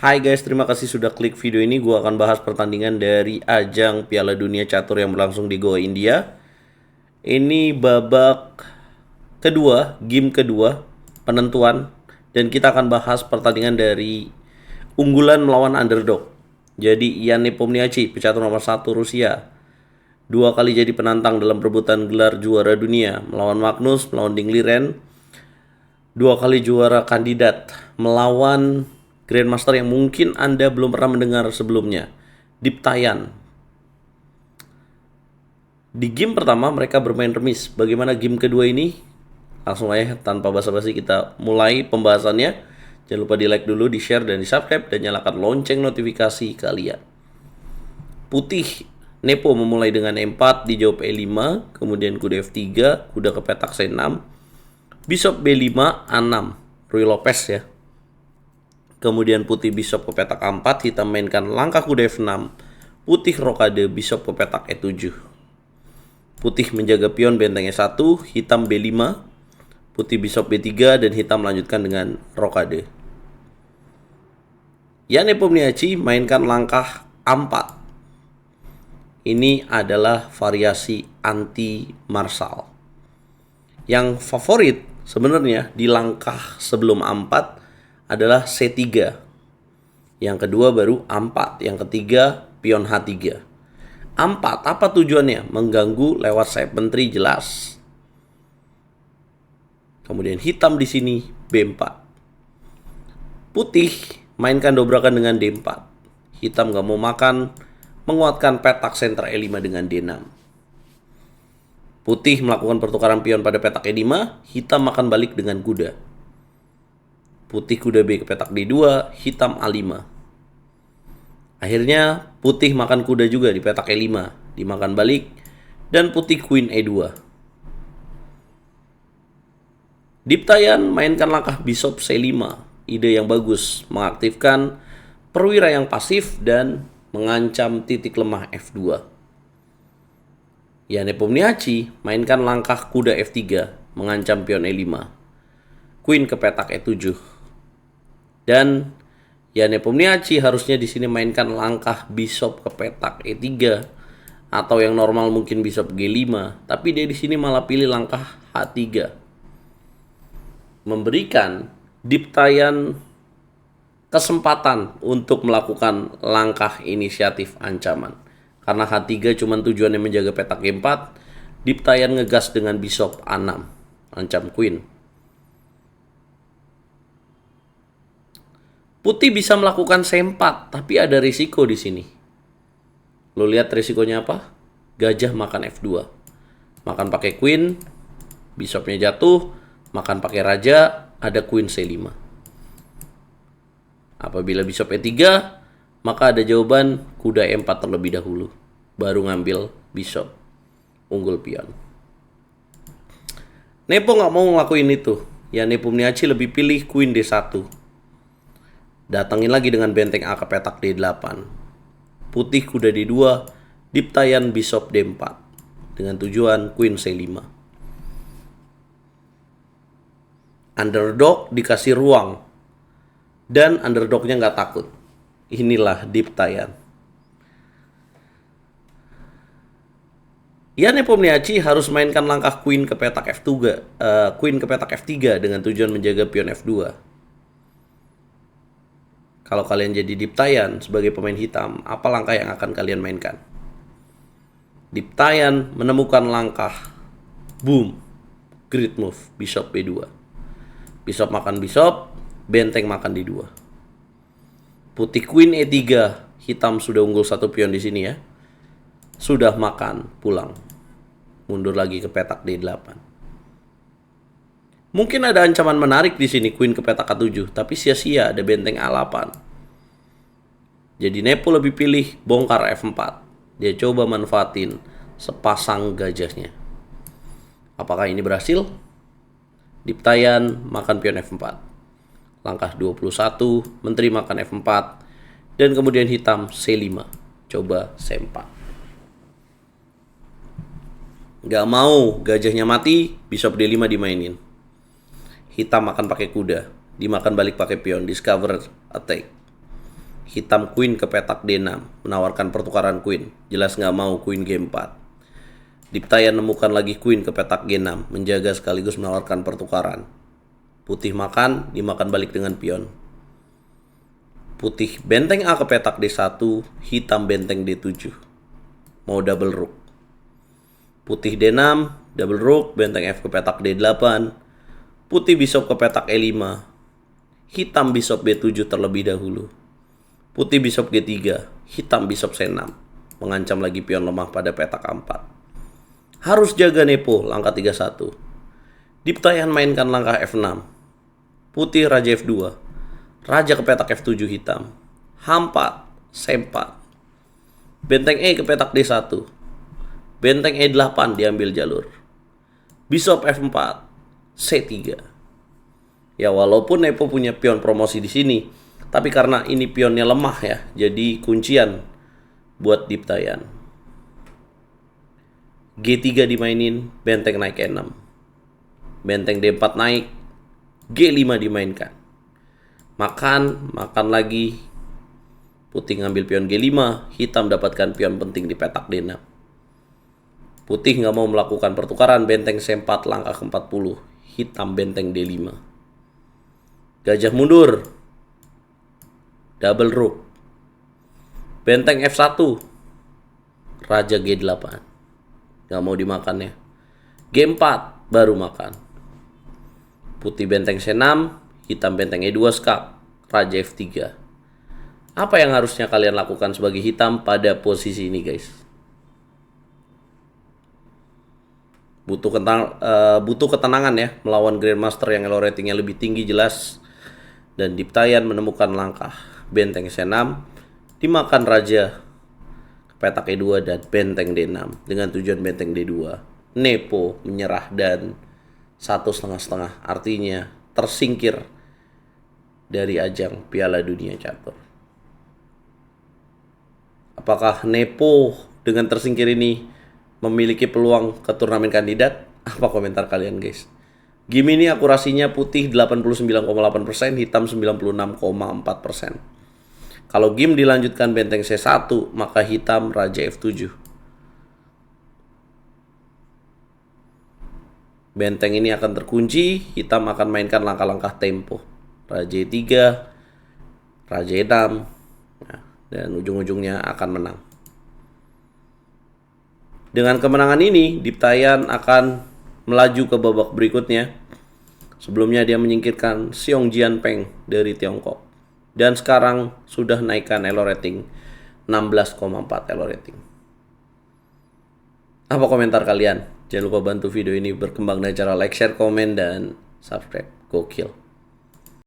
Hai guys, terima kasih sudah klik video ini. Gua akan bahas pertandingan dari ajang Piala Dunia Catur yang berlangsung di Goa, India. Ini babak kedua, game kedua, penentuan. Dan kita akan bahas pertandingan dari unggulan melawan underdog. Jadi Ian Nepomniachtchi, pecatur nomor 1 Rusia. Dua kali jadi penantang dalam perebutan gelar juara dunia. Melawan Magnus, melawan Ding Liren. Dua kali juara kandidat melawan Grandmaster yang mungkin Anda belum pernah mendengar sebelumnya, Diptayan. Di game pertama mereka bermain remis. Bagaimana game kedua ini? Langsung aja tanpa basa-basi kita mulai pembahasannya. Jangan lupa di like dulu, di share dan di subscribe, dan nyalakan lonceng notifikasi kalian. Putih Nepo memulai dengan E4, dijawab E5, kemudian kuda F3, kuda ke petak C6, Bishop B5, A6, Ruy Lopez ya. Kemudian putih Bishop ke petak A4, hitam mainkan langkah kuda F6, putih rokade Bishop ke petak E7. Putih menjaga pion benteng E1, hitam B5, putih Bishop B3, dan hitam melanjutkan dengan rokade. Ian Nepomniachtchi mainkan langkah A4. Ini adalah variasi anti-marsal. Yang favorit sebenarnya di langkah sebelum A4 adalah C3. Yang kedua baru A4. Yang ketiga pion H3. A4 apa tujuannya? Mengganggu lewat sayap menteri jelas. Kemudian hitam di sini B4. Putih mainkan dobrakan dengan D4. Hitam gak mau makan, menguatkan petak senter E5 dengan D6. Putih melakukan pertukaran pion pada petak E5, hitam makan balik dengan kuda. Putih kuda B ke petak D2, hitam A5. Akhirnya putih makan kuda juga di petak E5, dimakan balik, dan putih queen E2. Diptayan mainkan langkah Bishop C5, ide yang bagus, mengaktifkan perwira yang pasif dan mengancam titik lemah F2. Ian Nepomniachtchi mainkan langkah kuda F3, mengancam pion E5, queen ke petak E7. Dan Ian Nepomniachtchi harusnya di sini mainkan langkah Bishop ke petak E3 atau yang normal mungkin Bishop G5, tapi dia di sini malah pilih langkah H3. Memberikan Diptayan kesempatan untuk melakukan langkah inisiatif ancaman. Karena H3 cuma tujuannya menjaga petak G4, Diptayan ngegas dengan Bishop A6, ancam queen. Putih bisa melakukan C4, tapi ada risiko di sini. Lo lihat risikonya apa? Gajah makan F2. Makan pakai queen, Bishopnya jatuh, makan pakai raja, ada queen C5. Apabila Bishop E3, maka ada jawaban kuda E4 terlebih dahulu, baru ngambil Bishop, unggul pion. Nepo nggak mau ngelakuin itu. Ya Nepomniachtchi lebih pilih queen D1. Datangin lagi dengan benteng A ke petak D8. Putih kuda D2, Diptayan Bishop D4 dengan tujuan queen C5. Underdog dikasih ruang dan underdognya nggak takut. Inilah Diptayan. Ian Nepomniachtchi harus mainkan langkah queen ke petak F3, queen ke petak F3 dengan tujuan menjaga pion F2. Kalau kalian jadi Diptayan sebagai pemain hitam, apa langkah yang akan kalian mainkan? Diptayan menemukan langkah, boom, great move, Bishop B2. Bishop makan Bishop, benteng makan D2. Putih queen E3, hitam sudah unggul satu pion di sini ya. Sudah makan, pulang. Mundur lagi ke petak D8. Mungkin ada ancaman menarik di sini queen ke petak A7, tapi sia-sia ada benteng A8. Jadi Nepo lebih pilih bongkar F4. Dia coba manfaatin sepasang gajahnya. Apakah ini berhasil? Diptayan makan pion F4. Langkah 21, menteri makan F4, dan kemudian hitam C5. Coba C4. Gak mau gajahnya mati, Bishop D5 dimainin. Hitam makan pakai kuda, dimakan balik pakai pion, discover attack. Hitam queen ke petak D6, menawarkan pertukaran queen. Jelas nggak mau queen G4. Diptayan nemukan lagi queen ke petak G6, menjaga sekaligus menawarkan pertukaran. Putih makan, dimakan balik dengan pion. Putih benteng A ke petak D1, hitam benteng D7. Mau double rook. Putih D6, double rook, benteng F ke petak D8. Putih bishop ke petak E5. Hitam bishop B7 terlebih dahulu. Putih bishop G3, hitam bishop C6. Mengancam lagi pion lemah pada petak A4. Harus jaga nepo, langkah 31. Diptayan mainkan langkah F6. Putih raja F2. Raja ke petak F7 hitam. H4, C4. Benteng E ke petak D1. Benteng E8 diambil jalur. Bishop F4, C3. Ya walaupun Nepo punya pion promosi di sini, tapi karena ini pionnya lemah ya, jadi kuncian buat Diptayan. G3 dimainin, benteng naik E6. Benteng D4 naik, G5 dimainkan. Makan lagi. Putih ngambil pion G5, hitam dapatkan pion penting di petak D6. Putih nggak mau melakukan pertukaran, benteng C4 langkah ke-40, hitam benteng D5. Gajah mundur. Double rook. Benteng F1. Raja G8. Gak mau dimakan ya. G4 baru makan. Putih benteng C6. Hitam benteng E2 skak. Raja F3. Apa yang harusnya kalian lakukan sebagai hitam pada posisi ini guys? Butuh ketenangan ya. Melawan Grandmaster yang elo ratingnya lebih tinggi jelas. Dan Diptayan menemukan langkah benteng C6, dimakan raja ke petak E2 dan benteng D6 dengan tujuan benteng D2. Nepo menyerah dan 1,5/5, artinya tersingkir dari ajang Piala Dunia Catur. Apakah Nepo dengan tersingkir ini memiliki peluang ke turnamen kandidat? Apa komentar kalian guys? Game ini akurasinya putih 89,8%, hitam 96,4%. Kalau game dilanjutkan benteng C1, maka hitam raja F7. Benteng ini akan terkunci, hitam akan mainkan langkah-langkah tempo. Raja E3, raja E6, dan ujung-ujungnya akan menang. Dengan kemenangan ini, Diptayan akan melaju ke babak berikutnya. Sebelumnya dia menyingkirkan Xiong Jianpeng dari Tiongkok. Dan sekarang sudah naikkan elo rating 16,4 elo rating. Apa komentar kalian? Jangan lupa bantu video ini berkembang dengan cara like, share, komen, dan subscribe. Gokil.